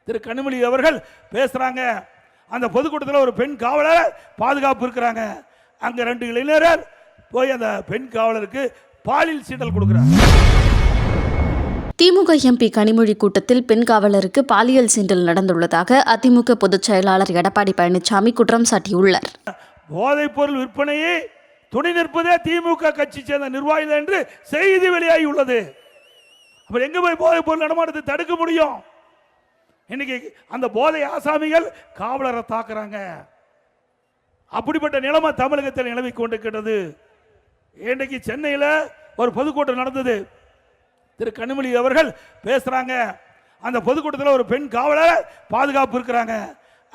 திரு கனிமொழி அவர்கள் பேசுறாங்க. அந்த பொதுக்கூட்டத்தில் ஒரு பெண் காவலர் பாதுகாப்பு இருக்கிறாங்க. அங்க 2 இளைஞர்கள் போய் அந்த பெண் காவலருக்கு பாலியல் சீண்டல் கொடுக்கிறாங்க. திமுக எம்பி கனிமொழி கூட்டத்தில் பெண் காவலருக்கு பாலியல் சீண்டல் நடந்துள்ளதாக அதிமுக பொதுச் செயலாளர் எடப்பாடி பழனிசாமி குற்றம் சாட்டியுள்ளார். போதைப் பொருள் விற்பனையை துணை நிற்பதே திமுக கட்சி சேர்ந்த நிர்வாகிகள் என்று செய்தி வெளியாகி உள்ளது. அப்ப எங்க போய் போதைப் பொருள் நடமாட்டத்தை தடுக்க முடியும்? இன்னைக்கு அந்த போதை ஆசாமிகள் காவலரை தாக்குறாங்க. அப்படிப்பட்ட நிலைமை தமிழகத்தில் நிலவி கொண்டிருக்கிறது. இன்றைக்கு சென்னையில் ஒரு பொதுக்கூட்டம் நடந்தது. திரு கனிமொழி அவர்கள் பேசுறாங்க. அந்த பொதுக்கூட்டத்தில் ஒரு பெண் காவலர் பாதுகாப்பு இருக்கிறாங்க.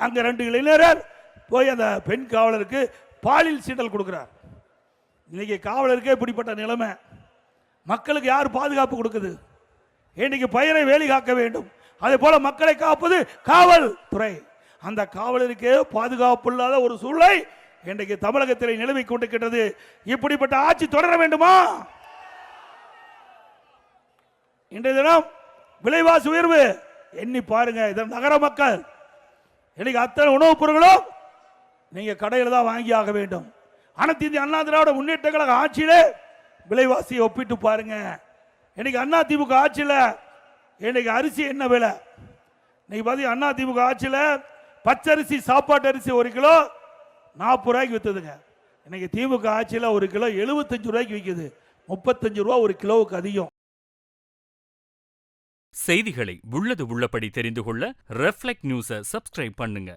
அங்க 2 இளைஞர்கள் போய் அந்த பெண் காவலருக்கு பாலியல் சீண்டல் கொடுக்கிறார். இன்னைக்கு காவலருக்கே இப்படிப்பட்ட நிலைமை. மக்களுக்கு யார் பாதுகாப்பு கொடுக்குது? இன்னைக்கு பயிரை வேலி காக்க வேண்டும். அதே போல மக்களை காப்பது காவல்துறை. அந்த காவலருக்கே பாதுகாப்பு இல்லாத ஒரு சூழ்நிலை இன்றைக்கு தமிழகத்தில் நிலவி கொண்டிருக்கிறது. இப்படிப்பட்ட ஆட்சி தொடர வேண்டுமா? இன்றைய தினம் விலைவாசி உயர்வு எண்ணி பாருங்க. இதன் நகர மக்கள் இன்னைக்கு அத்தனை உணவுப் பொருட்களும் நீங்க கடையில் தான் வாங்கி ஆக வேண்டும். அனைத்து இந்திய அண்ணா திராவிட முன்னேற்ற கழக ஆட்சியிலே விலைவாசியை ஒப்பிட்டு பாருங்க. இன்னைக்கு அண்ணா திமுக ஆட்சியில் இன்னைக்கு அரிசி என்ன விலை? இன்னைக்கு பார்த்தீங்க அண்ணா திமுக ஆட்சியில் பச்சரிசி சாப்பாட்டு அரிசி 1 கிலோ 40 ரூபாய்க்கு வித்துதுங்க. இன்னைக்கு திமுக ஆட்சியில் 1 கிலோ 75 ரூபாய்க்கு விற்குது. 35 ரூபா 1 கிலோவுக்கு அதிகம். செய்திகளை உள்ளது உள்ளபடி தெரிந்து கொள்ள ரெஃப்ளெக்ட் நியூஸை சப்ஸ்கிரைப் பண்ணுங்க.